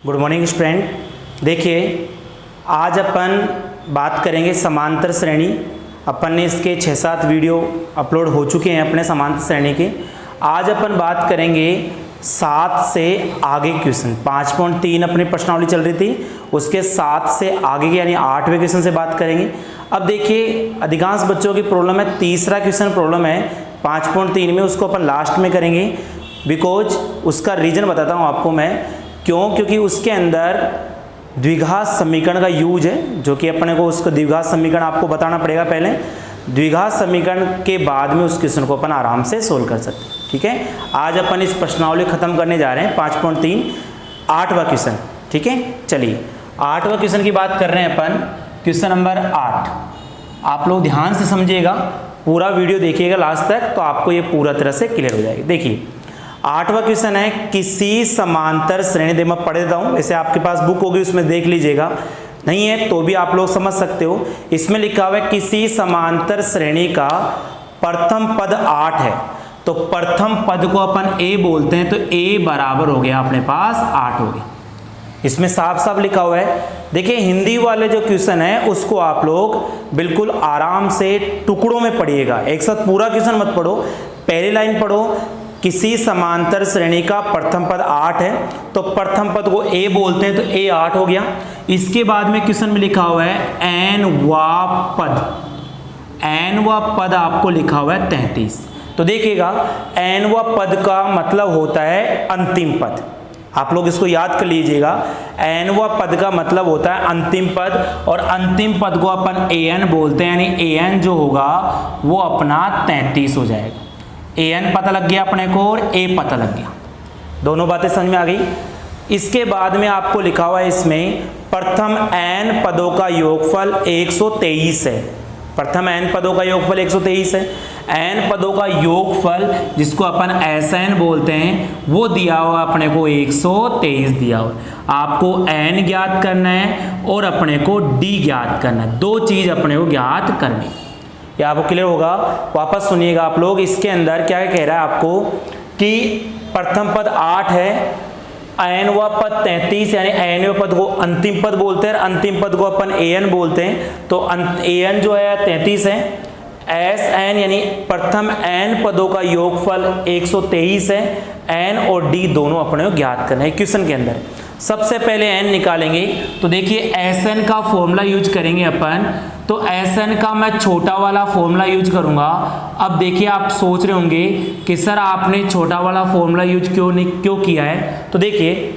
Good morning student. देखिए आज अपन बात करेंगे समांतर श्रेणी। अपन ने इसके 6-7 वीडियो अपलोड हो चुके हैं अपने समांतर श्रेणी के। आज अपन बात करेंगे 7 से आगे क्वेश्चन। 5.3 अपनी प्रश्नावली चल रही थी, उसके 7 से आगे के यानी 8वें क्वेश्चन से बात करेंगे। अब देखिए अधिकांश बच्चों की प्रॉब्लम है, तीसरा क्वेश्चन प्रॉब्लम है 5.3 में, उसको अपन लास्ट में करेंगे। बिकॉज उसका रीज़न बताता हूँ आपको मैं क्योंकि उसके अंदर द्विघात समीकरण का यूज है, जो कि अपने को उसको द्विघात समीकरण आपको बताना पड़ेगा पहले। द्विघात समीकरण के बाद में उस क्वेश्चन को अपन आराम से सोल्व कर सकते हैं। ठीक है, आज अपन इस प्रश्नावली खत्म करने जा रहे हैं 5.3 8वां क्वेश्चन। ठीक है, चलिए 8वां क्वेश्चन की बात कर रहे हैं अपन। क्वेश्चन नंबर 8 आप लोग ध्यान से समझिएगा, पूरा वीडियो देखिएगा लास्ट तक, तो आपको ये पूरा तरह से क्लियर हो जाएगी। देखिए 8वां क्वेश्चन है, किसी समांतर श्रेणी दे, मैं पढ़ देता हूँ, वैसे आपके पास बुक होगी उसमें देख लीजिएगा, नहीं है तो भी आप लोग समझ सकते हो। इसमें लिखा हुआ है किसी समांतर श्रेणी का प्रथम पद 8 है, तो प्रथम पद को अपन a बोलते हैं, तो a बराबर हो गया अपने पास 8 हो गया। इसमें साफ साफ लिखा हुआ है। देखिए हिंदी वाले जो क्वेश्चन है उसको आप लोग बिल्कुल आराम से टुकड़ों में पढ़िएगा, एक साथ पूरा क्वेश्चन मत पढ़ो। पहली लाइन पढ़ो, किसी समांतर श्रेणी का प्रथम पद 8 है, तो प्रथम पद को a बोलते हैं, तो a 8 हो गया। इसके बाद में क्वेश्चन में लिखा हुआ है n वा पद आपको लिखा हुआ है 33। तो देखिएगा n वा पद का मतलब होता है अंतिम पद, आप लोग इसको याद कर लीजिएगा। n वा पद का मतलब होता है अंतिम पद, और अंतिम पद को अपन an बोलते हैं, यानी an जो होगा वो अपना 33 हो जाएगा। an पता लग गया अपने को और a पता लग गया, दोनों बातें समझ में आ गई। इसके बाद में आपको लिखा हुआ है इसमें प्रथम n पदों का योगफल 123 है। प्रथम n पदों का योगफल 123 है। n पदों का योगफल जिसको अपन Sn बोलते हैं वो दिया हुआ अपने को 123 दिया हुआ। आपको n ज्ञात करना है और अपने को d ज्ञात करना है, दो चीज अपने को ज्ञात करनी। ये आपको क्लियर होगा, वापस सुनिएगा आप लोग। इसके अंदर क्या कह रहा है आपको कि प्रथम पद 8 है, n वा पद 33, यानी n वे पद को अंतिम पद बोलते हैं, अंतिम पद को अपन an बोलते हैं, तो an जो है 33 है। Sn यानी प्रथम n पदों का योगफल 123 है। n और d दोनों अपने को ज्ञात करना है क्वेश्चन के अंदर। सबसे पहले n निकालेंगे, तो देखिए Sn का फॉर्मूला यूज करेंगे अपन, तो Sn का मैं छोटा वाला फॉर्मूला यूज करूंगा। अब देखिए आप सोच रहे होंगे कि सर आपने छोटा वाला फॉर्मूला यूज क्यों किया है। तो देखिए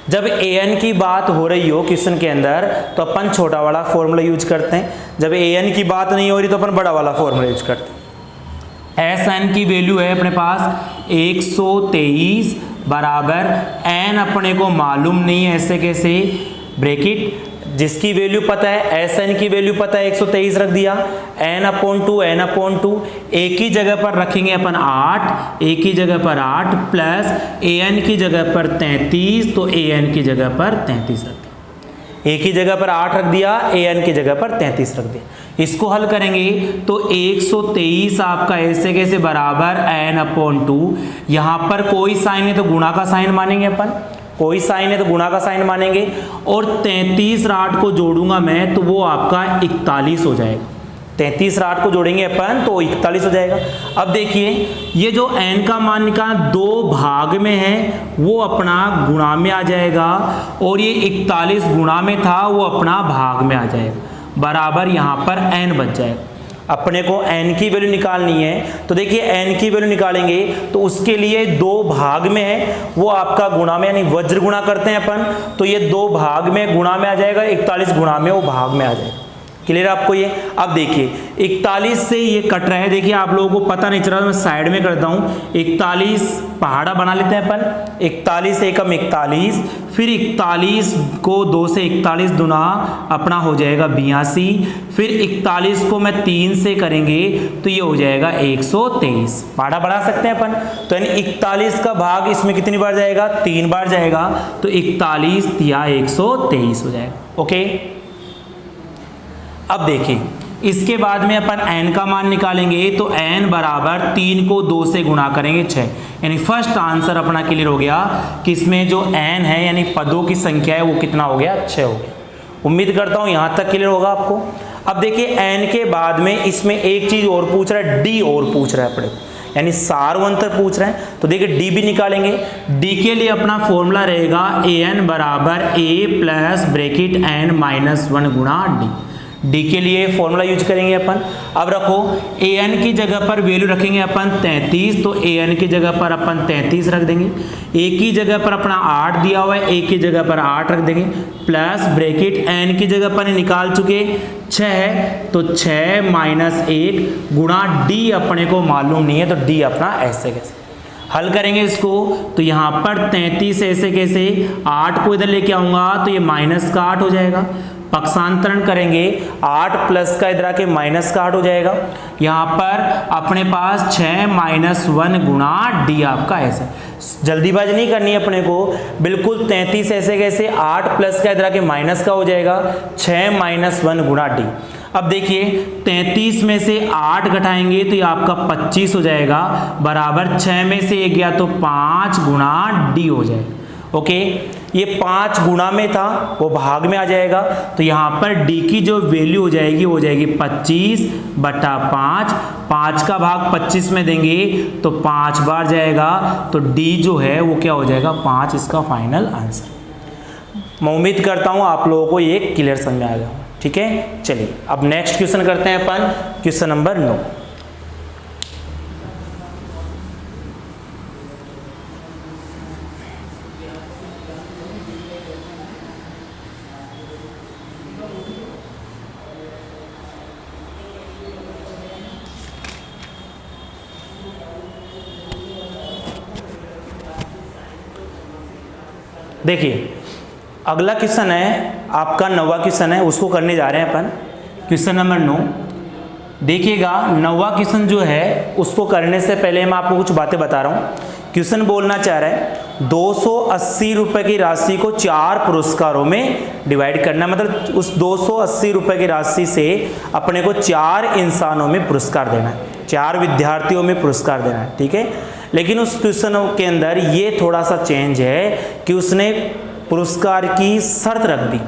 जब an की बात हो रही हो क्वेश्चन के अंदर तो अपन छोटा वाला फॉर्मूला यूज करते हैं, जब an की बात नहीं हो रही तो अपन बड़ा वाला फॉर्मूला यूज करते हैं। Sn की वैल्यू है अपने पास 123 बराबर n अपने को मालूम नहीं है, ऐसे कैसे ब्रैकेट जिसकी वैल्यू पता है, Sn की वैल्यू पता है 123 रख दिया, n/2 एक ही जगह पर रखेंगे अपन 8, एक ही जगह पर 8 प्लस an की जगह पर 33, तो an की जगह पर 33 रख दिया, एक ही जगह पर 8 रख दिया, an की जगह पर 33 रख दिया। इसको हल करेंगे तो 123 आपका ऐसे कैसे बराबर n/2, यहाँ पर कोई साइन है तो गुणा का साइन मानेंगे अपन, कोई साइन है तो गुणा का साइन मानेंगे, और 33 और 8 को जोड़ूंगा मैं तो वो आपका 41 हो जाएगा। 33 और 8 को जोड़ेंगे अपन तो 41 हो जाएगा। अब देखिए ये जो n का मान निकाला 2 भाग में है वो अपना गुणा में आ जाएगा, और ये 41 गुणा में था वो अपना भाग में आ जाएगा, बराबर यहाँ पर n बच जाएगा। अपने को n की वैल्यू निकालनी है, तो देखिए n की वैल्यू निकालेंगे तो उसके लिए 2 भाग में है वो आपका गुणा में, यानी वज्र गुणा करते हैं अपन, तो ये 2 भाग में गुणा में आ जाएगा, 41 गुणा में वो भाग में आ जाएगा। क्लियर आपको ये। अब देखिए 41 से ये कट रहा है, देखिए आप लोगों को पता नहीं चल रहा, मैं साइड में करता हूँ। 41 पहाड़ा बना लेते हैं अपन, 41 एकम 41, फिर 41 को 2 से 41 दुना अपना हो जाएगा 82, फिर 41 को मैं 3 से करेंगे तो ये हो जाएगा 123। पहाड़ा बढ़ा सकते हैं अपन, तो यानी 41 का भाग इसमें कितनी बार जाएगा, 3 बार जाएगा, तो 41 या 123 हो जाएगा। ओके, अब देखिए इसके बाद में अपन n का मान निकालेंगे तो n बराबर 3 को 2 से गुणा करेंगे 6, यानी फर्स्ट आंसर अपना क्लियर हो गया कि इसमें जो n है यानी पदों की संख्या है वो कितना हो गया, 6 हो गया। उम्मीद करता हूं यहां तक क्लियर होगा आपको। अब देखिए n के बाद में इसमें एक चीज और पूछ रहा है, d और पूछ रहा है अपने, यानी सार अंतर पूछ रहे हैं। तो देखिए d भी निकालेंगे। d के लिए अपना फॉर्मूला रहेगा an बराबर a plus bracket n minus 1 गुणा d के लिए फॉर्मूला यूज करेंगे अपन। अब रखो an की जगह पर वैल्यू रखेंगे अपन 33, तो an की जगह पर अपन 33 रख देंगे। a की जगह पर अपना 8 दिया हुआ है, a की जगह पर 8 रख देंगे, प्लस ब्रैकेट n की जगह पर निकाल चुके 6 है, तो 6 माइनस 1 गुणा d अपने को मालूम नहीं है, तो d अपना ऐसे कैसे हल करेंगे इसको। तो यहाँ पर 33 ऐसे कैसे, 8 को इधर लेके आऊंगा तो ये माइनस का 8 हो जाएगा, पक्षांतरण करेंगे 8 प्लस का इधर आके माइनस का 8 हो जाएगा। यहाँ पर अपने पास 6 माइनस 1 गुणा डी आपका ऐसे, जल्दीबाजी नहीं करनी है अपने को, बिल्कुल 33 ऐसे कैसे, 8 प्लस का इधर आके माइनस का हो जाएगा, 6 माइनस 1 गुणा डी। अब देखिए 33 में से 8 घटाएंगे तो ये आपका 25 हो जाएगा, बराबर 6 में से 1 गया तो 5 गुणा डी हो जाएगा। ओके, ये 5 गुणा में था वो भाग में आ जाएगा, तो यहाँ पर d की जो वैल्यू हो जाएगी वो हो जाएगी 25 बटा 5, 5 का भाग 25 में देंगे तो 5 बार जाएगा, तो d जो है वो क्या हो जाएगा 5, इसका फाइनल आंसर। मैं उम्मीद करता हूँ आप लोगों को ये क्लियर समझ में आ गया। ठीक है, चलिए अब नेक्स्ट क्वेश्चन करते हैं अपन, क्वेश्चन नंबर 9। देखिए अगला क्वेश्चन है आपका 9वां क्वेश्चन है, उसको करने जा रहे हैं अपन, क्वेश्चन नंबर 9। देखिएगा 9वां क्वेश्चन जो है उसको करने से पहले मैं आपको कुछ बातें बता रहा हूँ। क्वेश्चन बोलना चाह रहा है 280 रुपए की राशि को 4 पुरस्कारों में डिवाइड करना, मतलब उस 280 रुपए की राशि से अपने को 4 इंसानों में पुरस्कार देना है, 4 विद्यार्थियों में पुरस्कार देना है। ठीक है, लेकिन उस क्वेश्चन के अंदर ये थोड़ा सा चेंज है कि उसने पुरस्कार की शर्त रख दी।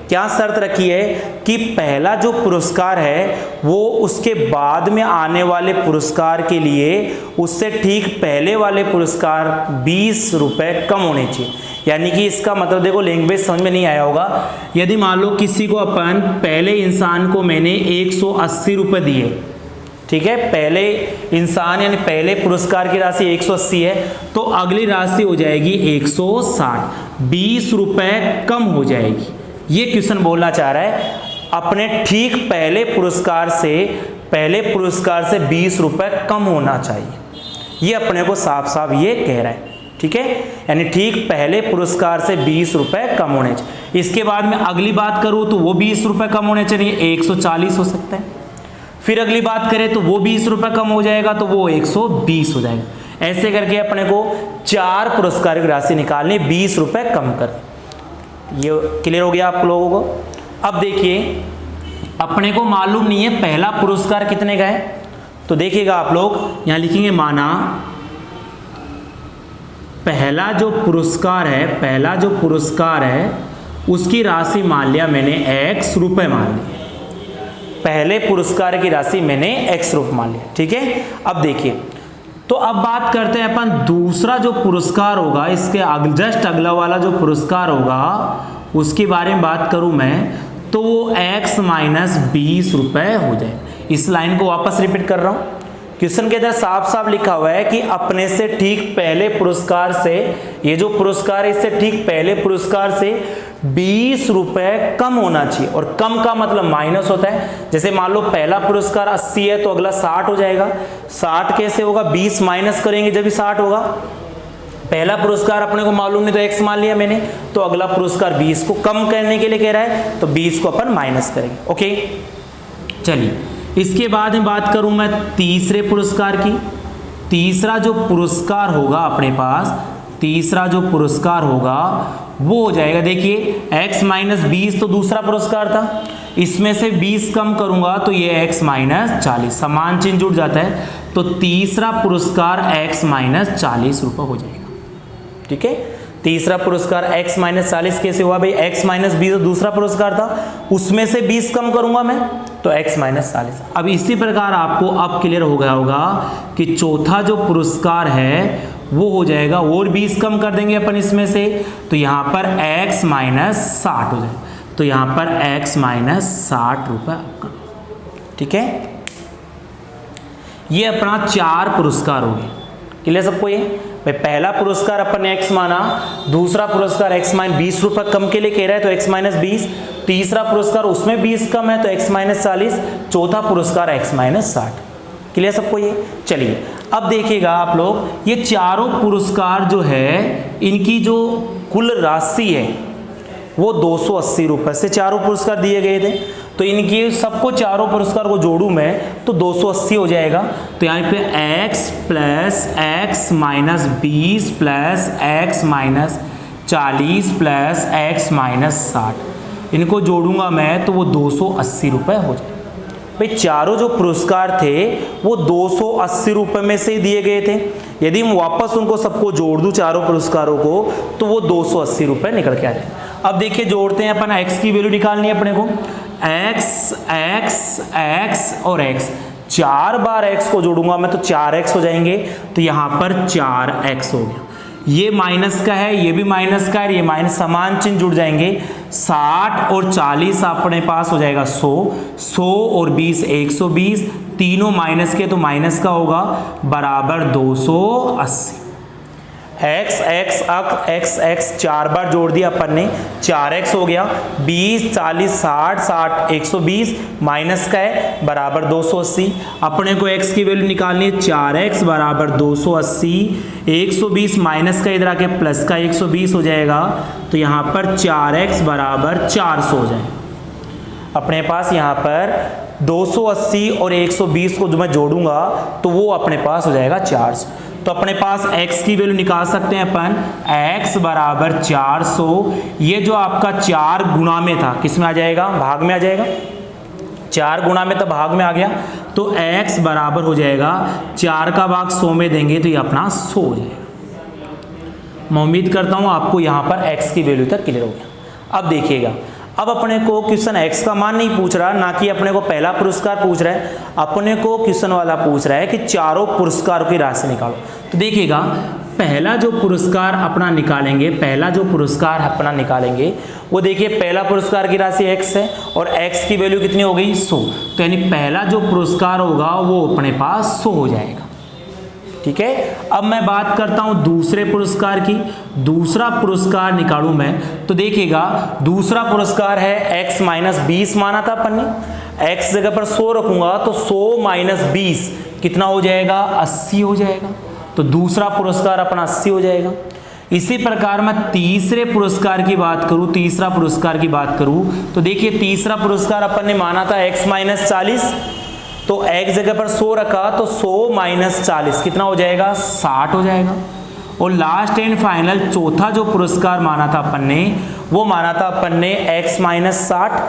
क्या शर्त रखी है कि पहला जो पुरस्कार है वो उसके बाद में आने वाले पुरस्कार के लिए उससे ठीक पहले वाले पुरस्कार 20 रुपए कम होने चाहिए। यानी कि इसका मतलब देखो, लैंग्वेज समझ में नहीं आया होगा। यदि मान लो किसी को अपन, पहले इंसान को मैंने 180 रुपए दिए, ठीक है, पहले इंसान यानी पहले पुरस्कार की राशि 180 है, तो अगली राशि हो जाएगी 160, 20 रुपए कम हो जाएगी। ये क्वेश्चन बोलना चाह रहा है अपने ठीक पहले पुरस्कार से 20 रुपए कम होना चाहिए, ये अपने को साफ साफ ये कह रहा है। ठीक है, यानी ठीक पहले पुरस्कार से 20 रुपए कम होने चाहिए। इसके बाद में अगली बात करूं तो वो 20 रुपए कम होने चाहिए, 140 हो सकता है। फिर अगली बात करें तो वो 20 रुपए कम हो जाएगा तो वो 120 हो जाएगा। ऐसे करके अपने को 4 पुरस्कार की राशि निकालनी, 20 रुपए कम कर। ये क्लियर हो गया आप लोगों को। अब देखिए अपने को मालूम नहीं है पहला पुरस्कार कितने का है, तो देखिएगा आप लोग यहां लिखेंगे, माना पहला जो पुरस्कार है उसकी राशि मान लिया मैंने x रुपए मान लिया, पहले पुरस्कार की राशि मैंने x रुपए मान लिया। ठीक है, अब देखिए तो अब बात करते हैं अपन दूसरा जो पुरस्कार होगा, इसके जस्ट अगला वाला जो पुरस्कार होगा उसके बारे में बात करूं मैं, तो वो x माइनस 20 रुपए हो जाए। इस लाइन को वापस रिपीट कर रहा हूं, क्वेश्चन के अंदर साफ साफ लिखा हुआ है कि अपने से ठीक पहले पुरस्कार से, ये जो पुरस्कार है इससे ठीक पहले पुरस्कार से 20 रुपए कम होना चाहिए। और कम का मतलब माइनस होता है। जैसे मान लो पहला पुरस्कार 80 है तो अगला 60 हो जाएगा। 60 कैसे होगा, 20 माइनस करेंगे जब भी 60 होगा। पहला पुरस्कार अपने को मालूम नहीं तो x मान लिया मैंने, तो अगला पुरस्कार 20 को कम करने के लिए कह रहा है तो 20 को अपन माइनस करेंगे। ओके, चलिए इसके बाद में बात करूं मैं तीसरे पुरस्कार की। तीसरा जो पुरस्कार होगा अपने पास तीसरा जो पुरस्कार होगा वो हो जाएगा, देखिए x माइनस 20 तो दूसरा पुरस्कार था, इसमें से 20 कम करूंगा तो ये x माइनस 40, समान चिन्ह जुड़ जाता है, तो तीसरा पुरस्कार x माइनस 40 रुपये हो जाएगा। ठीक है, तीसरा पुरस्कार x माइनस 40 कैसे हुआ भाई, x माइनस 20 दूसरा पुरस्कार था, उसमें से 20 कम करूंगा मैं तो x माइनस 40। अब इसी प्रकार आपको अब क्लियर हो गया होगा कि चौथा जो पुरस्कार है वो हो जाएगा, और 20 कम कर देंगे अपन इसमें से, तो यहाँ पर x माइनस 60 हो जाएगा, तो यहाँ पर x माइनस 60 रुपये आपका। ठीक है, ये अपना 4 पुरस्कार हो गए। क्लियर सबको ये भाई, पहला पुरस्कार अपन ने x माना, दूसरा पुरस्कार x माइनस 20 रुपये कम के लिए कह रहा है तो x माइनस 20, तीसरा पुरस्कार उसमें 20 कम है तो x माइनस 40, चौथा पुरस्कार x माइनस 60। क्लियर सबको ये। चलिए अब देखिएगा आप लोग, ये चारों पुरस्कार जो है इनकी जो कुल राशि है वो 280 रुपये से चारों पुरस्कार दिए गए थे, तो इनकी सबको चारों पुरस्कार को जोड़ूं मैं तो 280 हो जाएगा। तो यहाँ पे x plus x minus 20 plus x minus 40 plus x minus 60, इनको जोड़ूंगा मैं तो वो 280 रुपये हो जाएगा। भाई चारों जो पुरस्कार थे वो 280 रुपये में से दिए गए थे, यदि हम वापस उनको सबको जोड़ दूं चारों पुरस्कारों को तो वो 280 रुपये निकल के आ जाए। अब देखिए जोड़ते हैं, अपन x की वैल्यू निकालनी है अपने को, x x x और x, 4 बार x को जोड़ूंगा मैं तो 4x हो जाएंगे, तो यहाँ पर 4x हो गया। ये माइनस का है, ये भी माइनस का है, ये माइनस, समान चिन्ह जुड़ जाएंगे, 60 और 40 अपने पास हो जाएगा 100, 100 और 20 120, तीनों माइनस के तो माइनस का होगा, बराबर 280। x x x x 4 बार जोड़ दिया अपन ने, 4x हो गया, 20 40 60 60 120 माइनस का है बराबर 280। अपने को x की वैल्यू निकालनी है, 4x बराबर 280, 120 माइनस का इधर आके प्लस का 120 हो जाएगा, तो यहाँ पर 4x बराबर 400 हो जाएगा। अपने पास यहाँ पर 280 और 120 को जो मैं जोड़ूंगा तो वो अपने पास हो जाएगा 400। तो अपने पास x की वैल्यू निकाल सकते हैं अपन, x बराबर 400, ये जो आपका 4 गुणा में था किस में आ जाएगा, भाग में आ जाएगा, 4 गुणा में तो भाग में आ गया, तो x बराबर हो जाएगा 4 का भाग 100 में देंगे तो ये अपना 100 हो जाएगा। मैं उम्मीद करता हूँ आपको यहाँ पर x की वैल्यू तक क्लियर हो गया। अब देखिएगा, अब अपने को क्वेश्चन x का मान नहीं पूछ रहा, ना कि अपने को पहला पुरस्कार पूछ रहा है, अपने को क्वेश्चन वाला पूछ रहा है कि चारों पुरस्कारों की राशि निकालो। तो देखिएगा, पहला जो पुरस्कार अपना निकालेंगे, पहला जो पुरस्कार अपना निकालेंगे वो देखिए, पहला पुरस्कार की राशि x है और x की वैल्यू कितनी हो गई 100, तो यानी पहला जो पुरस्कार होगा वो अपने पास 100 हो जाएगा। ठीक है, अब मैं बात करता हूं दूसरे पुरस्कार की, दूसरा पुरस्कार निकालूं मैं तो देखिएगा, दूसरा पुरस्कार है x माइनस 20 माना था अपन ने, x जगह पर 100 रखूंगा तो 100 माइनस 20 कितना हो जाएगा, 80 हो जाएगा, तो दूसरा पुरस्कार अपना 80 हो जाएगा। इसी प्रकार मैं तीसरे पुरस्कार की बात करूं, तीसरा पुरस्कार की बात करूं तो देखिए, तीसरा पुरस्कार अपन ने माना था x माइनस 40, तो x जगह पर 100 रखा तो 100 माइनस 40 कितना हो जाएगा, 60 हो जाएगा। और लास्ट एंड फाइनल चौथा जो पुरस्कार माना था अपन ने, वो माना था अपन ने x माइनस 60,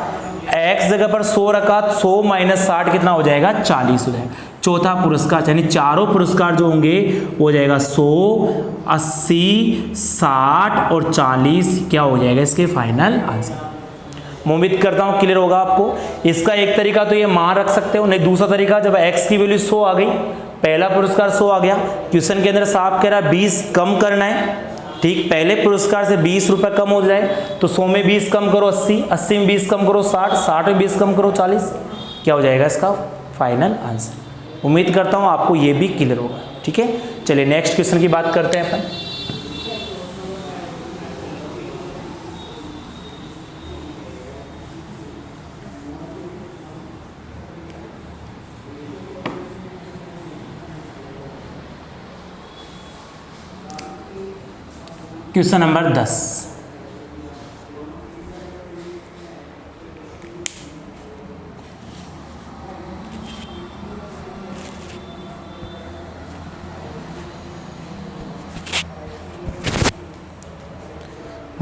x जगह पर 100 रखा, 100 माइनस 60 कितना हो जाएगा, 40 हो जाएगा। चौथा पुरस्कार यानी चारों पुरस्कार जो होंगे वो हो जाएगा 100, 80, 60 और 40 क्या हो जाएगा इसके फाइनल आंसर। मैं उम्मीद करता हूँ क्लियर होगा आपको। इसका एक तरीका तो ये मान रख सकते हो, नहीं दूसरा तरीका, जब x की वैल्यू 100 आ गई, पहला पुरस्कार 100 आ गया, क्वेश्चन के अंदर साफ कह रहा है 20 कम करना है, ठीक, पहले पुरस्कार से 20 रुपये कम हो जाए तो 100 में 20 कम करो 80, 80 में 20 कम करो 60, 60 में 20 कम करो 40, क्या हो जाएगा इसका फाइनल आंसर। उम्मीद करता हूँ आपको ये भी क्लियर होगा। ठीक है, चलिए नेक्स्ट क्वेश्चन की बात करते हैं अपन। क्वेश्चन नंबर 10,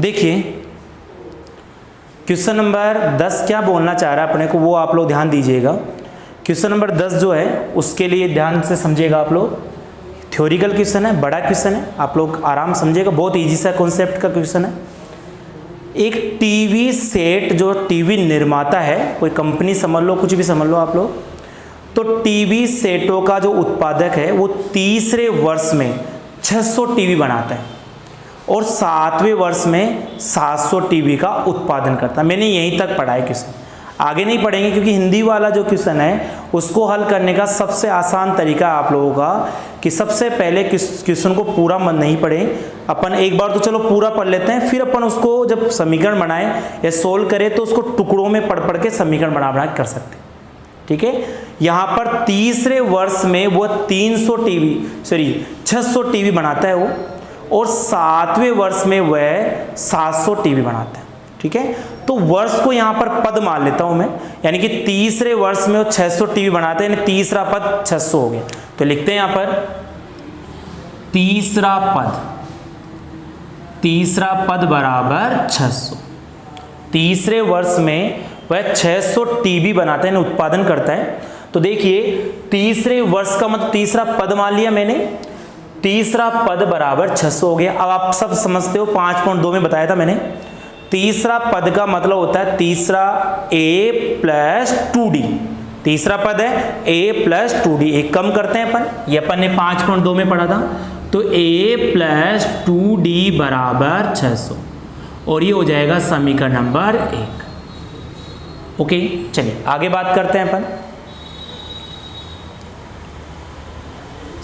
देखिए क्वेश्चन नंबर 10 क्या बोलना चाह रहा है अपने को, वो आप लोग ध्यान दीजिएगा। क्वेश्चन नंबर 10 जो है उसके लिए ध्यान से समझिएगा आप लोग। थ्योरिकल क्वेश्चन है, बड़ा क्वेश्चन है, आप लोग आराम समझिएगा, बहुत इजी सा कॉन्सेप्ट का क्वेश्चन है। एक टीवी सेट जो टीवी निर्माता है, कोई कंपनी समझ लो, कुछ भी समझ लो आप लोग, तो टीवी सेटों का जो उत्पादक है वो तीसरे वर्ष में 600 टीवी बनाता है और 7वें वर्ष में 700 टीवी का उत्पादन करता है। मैंने यहीं तक पढ़ा है क्वेश्चन, आगे नहीं पढ़ेंगे क्योंकि हिंदी वाला जो क्वेश्चन है उसको हल करने का सबसे आसान तरीका आप लोगों का कि सबसे पहले क्वेश्चन को पूरा मन नहीं पढ़े, अपन एक बार तो चलो पूरा पढ़ लेते हैं, फिर अपन उसको जब समीकरण बनाए या सोल्व करें तो उसको टुकड़ों में पढ़ पढ़ के समीकरण बना कर सकते हैं। ठीक है, यहाँ पर तीसरे वर्ष में वो 600 टीवी बनाता है वो, और 7वें वर्ष में वह 700 टीवी बनाता है। ठीक है, तो वर्ष को यहाँ पर पद मान लेता हूं मैं, यानी कि तीसरे वर्ष में वो 600 टीवी बनाते हैं, यानी तीसरा पद 600 हो गया। तो लिखते हैं यहाँ पर तीसरा पद बराबर 600। तीसरे वर्ष में वह 600 टीवी बनाता है, उत्पादन करता है। तो देखिए तीसरे वर्ष का मतलब तीसरा पद मान लिया मैंने, तीसरा पद बराबर 600 हो गया। अब आप सब समझते हो 5.2 में बताया था मैंने, तीसरा पद का मतलब होता है तीसरा a प्लस 2d। तीसरा पद है a प्लस 2d, एक कम करते हैं अपन, ये अपन ने 5.2 में पढ़ा था। तो a प्लस 2d बराबर 600, और ये हो जाएगा समीकरण नंबर 1। ओके, चलिए आगे बात करते हैं अपन।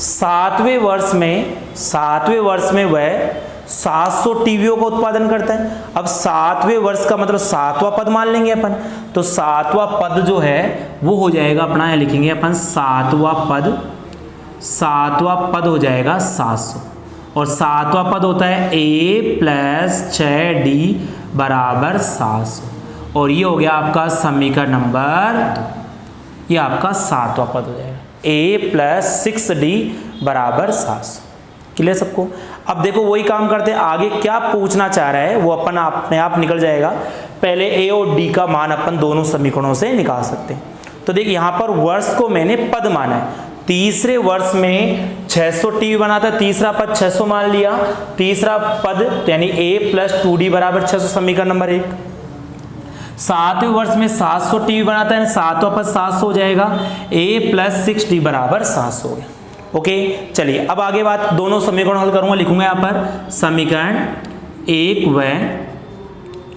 7वें वर्ष में वह 700 टीवियों का उत्पादन करता है। अब 7वें वर्ष का मतलब 7वां पद मान लेंगे अपन, तो 7वां पद जो है वो हो जाएगा अपना, यहाँ लिखेंगे अपन 7वां पद हो जाएगा 700, और 7वां पद होता है a प्लस 6d बराबर 700, और ये हो गया आपका समीकरण नंबर 2। ये आपका 7वां पद हो जाएगा a प्लस 6d बराबर 700। क्लियर सबको? अब देखो वही काम करते हैं, आगे क्या पूछना चाह रहा है वो अपन अपने आप निकल जाएगा। पहले a और d का मान अपन दोनों समीकरणों से निकाल सकते हैं। तो देखिए यहाँ पर वर्ष को मैंने पद माना है, तीसरे वर्ष में 600 टीवी बनाता है, तीसरा पद 600 मान लिया, तीसरा पद यानी a प्लस 2d बराबर 600, समीकरण नंबर 1। 7वें वर्ष में 700 टीवी बनाता है, 7वां पद 700 हो जाएगा, a प्लस 6d बराबर 700 हो गया। ओके, चलिए अब आगे बात, दोनों समीकरण हल करूंगा, लिखूंगा यहाँ पर समीकरण 1 व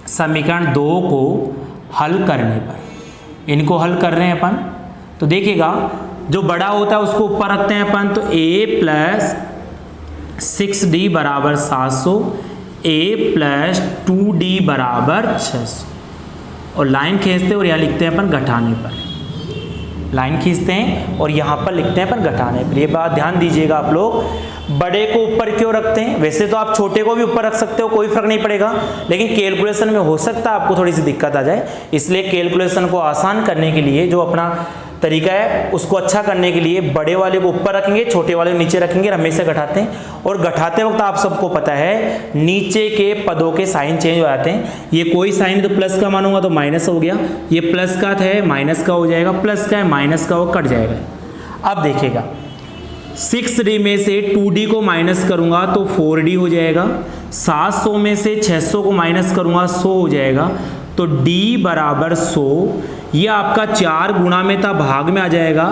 समीकरण 2 को हल करने पर, इनको हल कर रहे हैं अपन। तो देखिएगा जो बड़ा होता है उसको ऊपर रखते हैं अपन, तो a प्लस 6d बराबर 700, a प्लस 2d बराबर 600, और लाइन खींचते और यहाँ लिखते हैं अपन घटाने पर, लाइन खींचते हैं और यहाँ पर लिखते हैं अपन घटाने पर। ये बात ध्यान दीजिएगा आप लोग, बड़े को ऊपर क्यों रखते हैं? वैसे तो आप छोटे को भी ऊपर रख सकते हो, कोई फर्क नहीं पड़ेगा, लेकिन कैलकुलेशन में हो सकता है आपको थोड़ी सी दिक्कत आ जाए, इसलिए कैलकुलेशन को आसान करने के लिए जो अपना तरीका है उसको अच्छा करने के लिए बड़े वाले को ऊपर रखेंगे, छोटे वाले को नीचे रखेंगे, हमेशा घटाते हैं। और घटाते वक्त आप सबको पता है नीचे के पदों के साइन चेंज हो जाते हैं। ये कोई साइन तो प्लस का मानूंगा तो माइनस हो गया, ये प्लस का है माइनस का हो जाएगा, प्लस का है माइनस का वो कट जाएगा। अब देखिएगा 6d में से 2d को माइनस करूंगा तो 4d हो जाएगा, 700 में से 600 को माइनस करूंगा 100 हो जाएगा, तो d बराबर 100, ये आपका 4 गुणा में था भाग में आ जाएगा,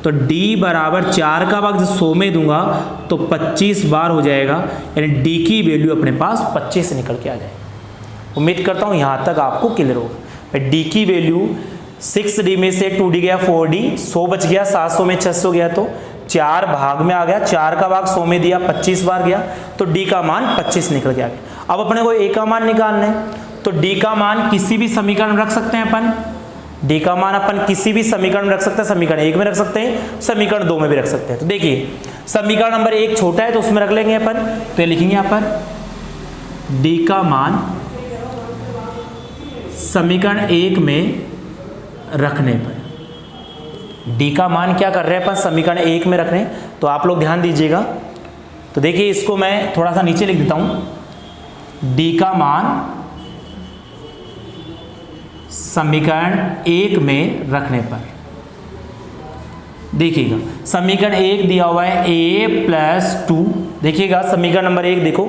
तो d बराबर 4 का भाग 100 में दूंगा तो 25 बार हो जाएगा, यानी d की वैल्यू अपने पास 25 से निकल के आ जाएगी। उम्मीद करता हूँ यहाँ तक आपको क्लियर होगा। d की वैल्यू 6d में से 2d गया 4d, 100 बच गया, 700 में 600 गया तो 4 भाग में आ गया, 4 का भाग 100 में दिया, 25 बार गया, तो d का मान 25 निकल के आ गया। अब अपने को a का मान निकालना है, तो d का मान किसी भी समीकरण में रख सकते हैं अपन, d का मान अपन किसी भी समीकरण में रख सकते हैं, समीकरण 1 में रख सकते हैं, समीकरण 2 में भी रख सकते हैं। तो देखिए समीकरण नंबर 1 छोटा है तो उसमें रख लेंगे अपन, तो ये लिखेंगे यहाँ पर d का मान समीकरण 1 में रखने पर, d का मान क्या कर रहे हैं अपन समीकरण 1 में रख रहे हैं, तो आप लोग ध्यान दीजिएगा। तो देखिए इसको मैं थोड़ा सा नीचे लिख देता हूँ, डी का मान समीकरण 1 में रखने पर, देखिएगा समीकरण 1 दिया हुआ है a प्लस 2, देखिएगा समीकरण नंबर 1 देखो,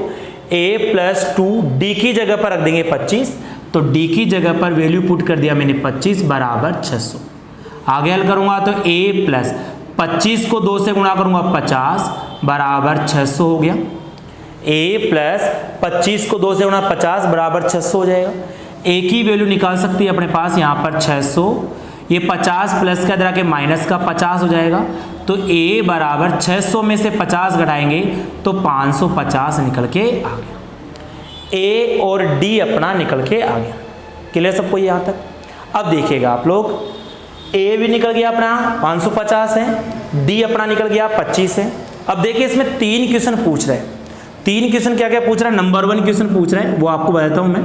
a प्लस 2 डी की जगह पर रख देंगे 25, तो डी की जगह पर वैल्यू पुट कर दिया मैंने 25 बराबर 600। आगे हल करूंगा तो a प्लस 25 को 2 से गुणा करूंगा 50 बराबर 600 हो गया। a प्लस 25 को 2 से गुणा 50 बराबर 600 हो जाएगा। a की वैल्यू निकाल सकती है अपने पास यहाँ पर 600, ये 50 प्लस का इधर आके माइनस का 50 हो जाएगा, तो a बराबर 600 में से 50 घटाएंगे तो 550 निकल के आ गया। a और d अपना निकल के आ गया। क्लियर सबको यहाँ तक? अब देखिएगा आप लोग, a भी निकल गया अपना 550 है, d अपना निकल गया 25 है। अब देखिए इसमें 3 क्वेश्चन पूछ रहे हैं। 3 क्वेश्चन क्या क्या पूछ रहा है? नंबर 1 क्वेश्चन पूछ रहे हैं, वो आपको बताता हूँ मैं।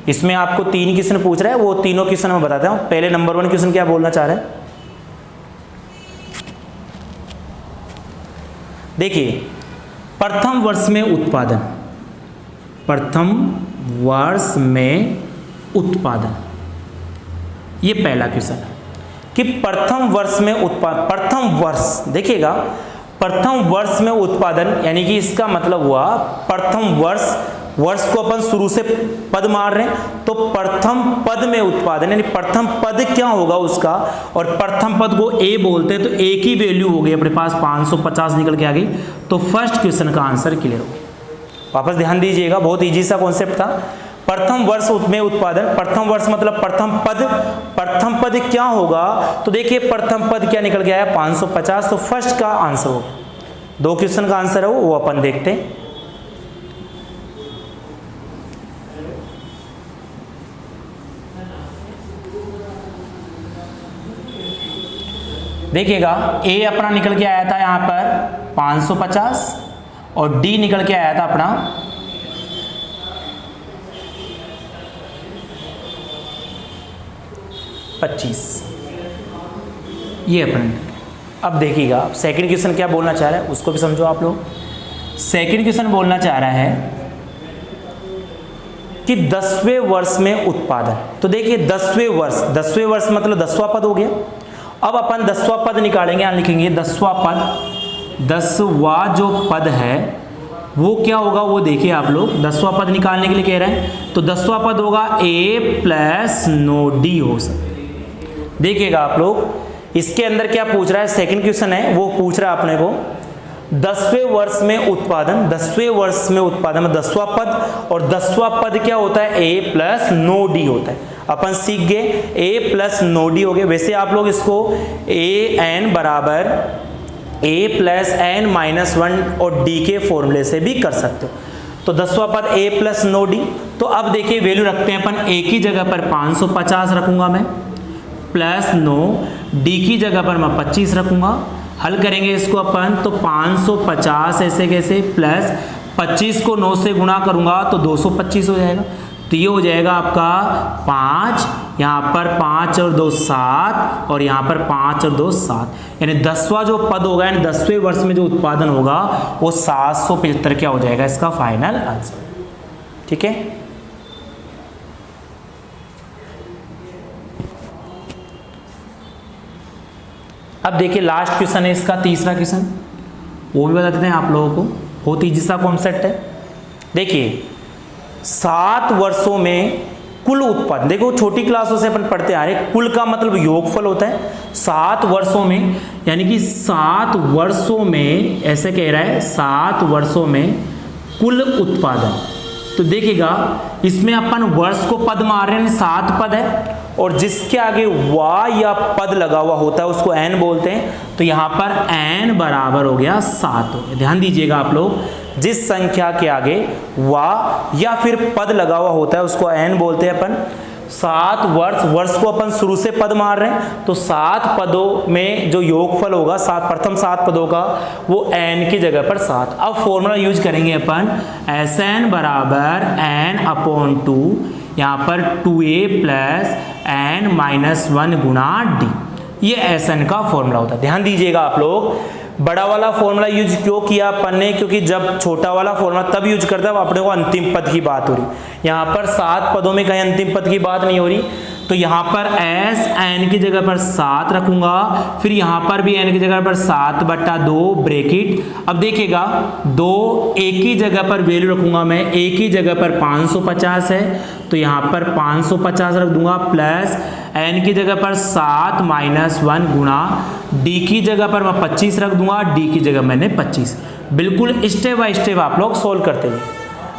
इसमें आपको 3 क्वेश्चन पूछ रहा है, वो तीनों क्वेश्चन मैं बताता हूँ। पहले नंबर 1 क्वेश्चन क्या बोलना चाह रहे हैं, देखिए प्रथम वर्ष में उत्पादन, प्रथम वर्ष में उत्पादन, ये पहला क्वेश्चन है कि प्रथम वर्ष में उत्पादन, प्रथम वर्ष देखिएगा, प्रथम वर्ष में उत्पादन यानी कि इसका मतलब हुआ प्रथम वर्ष, वर्ष को अपन शुरू से पद मार रहे हैं, तो प्रथम पद में उत्पादन यानी प्रथम पद क्या होगा उसका, और प्रथम पद को a बोलते हैं, तो a की वैल्यू हो गई अपने पास 550 निकल के आ गई। तो फर्स्ट क्वेश्चन का आंसर क्लियर हो गया। वापस ध्यान दीजिएगा, बहुत इजी सा कॉन्सेप्ट था। प्रथम वर्ष में उत्पादन, प्रथम वर्ष मतलब प्रथम पद, प्रथम पद क्या होगा, तो देखिए प्रथम पद क्या निकल के आया 550, तो फर्स्ट का आंसर होगा। 2 क्वेश्चन का आंसर है वो अपन देखते हैं। देखिएगा a अपना निकल के आया था यहाँ पर 550 और d निकल के आया था अपना 25, ये अपना। अब देखिएगा सेकंड क्वेश्चन क्या बोलना चाह रहा है उसको भी समझो आप लोग। सेकंड क्वेश्चन बोलना चाह रहा है कि 10वें वर्ष में उत्पादन, तो देखिए 10वें वर्ष मतलब 10वां पद हो गया। अब अपन 10वां पद निकालेंगे, यहाँ लिखेंगे 10वां पद, 10वां जो पद है वो क्या होगा, वो देखिए आप लोग 10वां पद निकालने के लिए कह रहे हैं, तो 10वां पद होगा a प्लस 9d हो सकता है। देखिएगा आप लोग इसके अंदर क्या पूछ रहा है, सेकंड क्वेश्चन है वो पूछ रहा है अपने को 10वें वर्ष में उत्पादन, 10वें वर्ष में उत्पादन में 10वां पद, और 10वां पद क्या होता है a प्लस 9d होता है। अपन सीख गए a प्लस 9d हो गए। वैसे आप लोग इसको a n बराबर a प्लस n माइनस 1 और d के फॉर्मूले से भी कर सकते हो। तो 10वां पद a प्लस 9d, तो अब देखिए वैल्यू रखते हैं अपन, a की जगह पर 550 रखूंगा मैं, प्लस 9, d की जगह पर मैं 25 रखूंगा। हल करेंगे इसको अपन, तो 550 ऐसे कैसे, प्लस 25 को 9 से गुणा करूंगा तो 225 हो जाएगा। तो ये हो जाएगा आपका 5, यहाँ पर 5 और 2 7, और यहाँ पर 5 और 2 7, यानी 10वां जो पद होगा यानी 10वें वर्ष में जो उत्पादन होगा वो 775 क्या हो जाएगा इसका फाइनल आंसर। ठीक है, अब देखिए लास्ट क्वेश्चन है इसका, तीसरा क्वेश्चन, वो भी बता देते हैं आप लोगों को, बहुत ईजी सा कॉन्सेप्ट है। देखिए 7 वर्षों में कुल उत्पादन, देखो छोटी क्लासों से अपन पढ़ते आ रहे, कुल का मतलब योगफल होता है। 7 वर्षों में यानी कि 7 वर्षों में, ऐसे कह रहा है 7 वर्षों में कुल उत्पादन, तो देखिएगा इसमें अपन वर्ष को पद मार रहे हैं, 7 पद है, और जिसके आगे वा या पद लगा हुआ होता है उसको n बोलते हैं। तो यहाँ पर n बराबर हो गया 7 हो गया। ध्यान दीजिएगा आप लोग, जिस संख्या के आगे वा या फिर पद लगा हुआ होता है उसको n बोलते हैं अपन। 7 वर्ष को अपन शुरू से पद मार रहे हैं, तो 7 पदों में जो योगफल होगा, प्रथम 7 पदों का, वो n की जगह पर 7। अब फॉर्मूला यूज करेंगे अपन, Sn बराबर n अपॉन 2, यहाँ पर 2a प्लस n माइनस 1 गुणा d, ये Sn का फॉर्मूला होता है। ध्यान दीजिएगा आप लोग, बड़ा वाला फॉर्मूला यूज क्यों किया अपन ने, क्योंकि जब छोटा वाला फॉर्मूला तब यूज करता है अपने को अंतिम पद की बात हो रही। यहाँ पर 7 पदों में कहीं अंतिम पद की बात नहीं हो रही, तो यहाँ पर s n की जगह पर 7 रखूंगा, फिर यहाँ पर भी n की जगह पर 7/2 ब्रैकेट। अब देखिएगा 2 एक ही जगह पर वैल्यू रखूंगा मैं, एक ही जगह पर 550 है तो यहाँ पर 550 रख दूंगा, प्लस n की जगह पर 7 - 1 गुणा d की जगह पर मैं 25 रख दूंगा, d की जगह मैंने 25। बिल्कुल स्टेप बाय स्टेप आप लोग सोल्व करते हुए,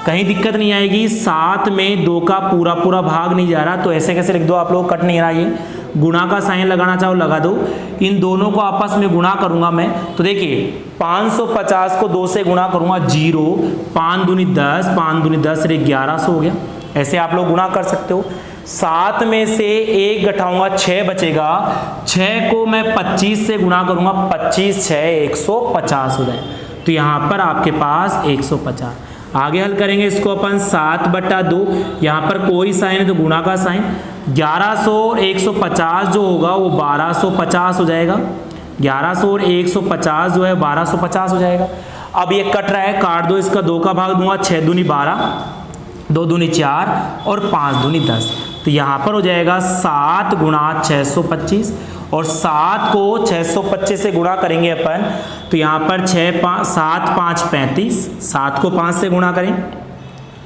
कहीं दिक्कत नहीं आएगी। 7 में 2 का पूरा भाग नहीं जा रहा तो ऐसे कैसे लिख दो आप लोग, कट नहीं रहा, ये गुणा का साइन लगाना चाहो लगा दो। इन दोनों को आपस में गुणा करूंगा मैं, तो देखिए 550 को 2 से गुणा करूंगा 0, 5 दूनी 10, 5 दूनी 10 रे 1100 हो गया। ऐसे आप लोग गुणा कर सकते हो। 7 में से 1 घटाऊंगा 6 बचेगा, 6 को मैं 25 से गुणा करूंगा, 25 6 150 हो जाए, तो यहाँ पर आपके पास 150। आगे हल करेंगे इसको अपन 7/2, यहाँ पर कोई साइन है तो गुणा का साइन, 1100 और 150 जो होगा वो 1250 हो जाएगा, 1100 और 150 जो है 1250 हो जाएगा। अब ये कट रहा है, काट दो, इसका 2 का भाग दूंगा, 6 दूनी 12, 2 दूनी 4 और 5 दूनी 10, तो यहाँ पर हो जाएगा 7 × 625, और 7 को 625 से गुणा करेंगे अपन, तो यहाँ पर 7 5 35, 7 को 5 से गुणा करें,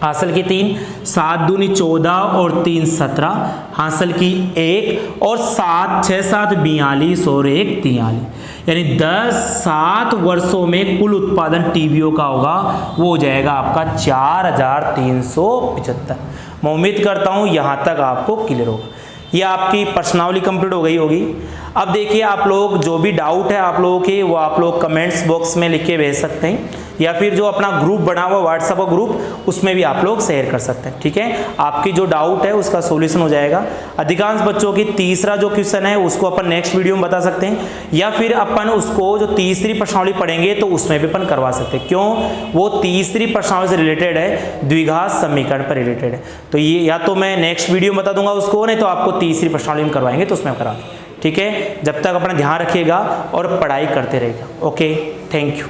हासिल की 3, 7 दूनी 14 और 3 17, हासिल की 1, और 7 6 7 42 और 1 43, यानी 7 वर्षों में कुल उत्पादन टीवीओ का होगा वो हो जाएगा आपका 4375। मैं उम्मीद करता हूँ यहाँ तक आपको क्लियर होगा। ये आपकी प्रश्नावली कंप्लीट हो गई होगी। अब देखिए आप लोग जो भी डाउट है आप लोगों के वो आप लोग कमेंट्स बॉक्स में लिख के भेज सकते हैं, या फिर जो अपना ग्रुप बना हुआ व्हाट्सएप ग्रुप उसमें भी आप लोग शेयर कर सकते हैं। ठीक है, आपकी जो डाउट है उसका सॉल्यूशन हो जाएगा। अधिकांश बच्चों की तीसरा जो क्वेश्चन है उसको अपन नेक्स्ट वीडियो में बता सकते हैं, या फिर अपन उसको जो तीसरी प्रश्नावली पढ़ेंगे तो उसमें भी अपन करवा सकते हैं। क्यों, वो तीसरी प्रश्नावली से रिलेटेड है, द्विघात समीकरण पर रिलेटेड है, तो ये या तो मैं नेक्स्ट वीडियो में बता दूंगा उसको, नहीं तो आपको तीसरी प्रश्नावली में करवाएंगे तो उसमें करा दें। ठीक है, जब तक अपना ध्यान रखिएगा और पढ़ाई करते रहिएगा। Okay, thank you.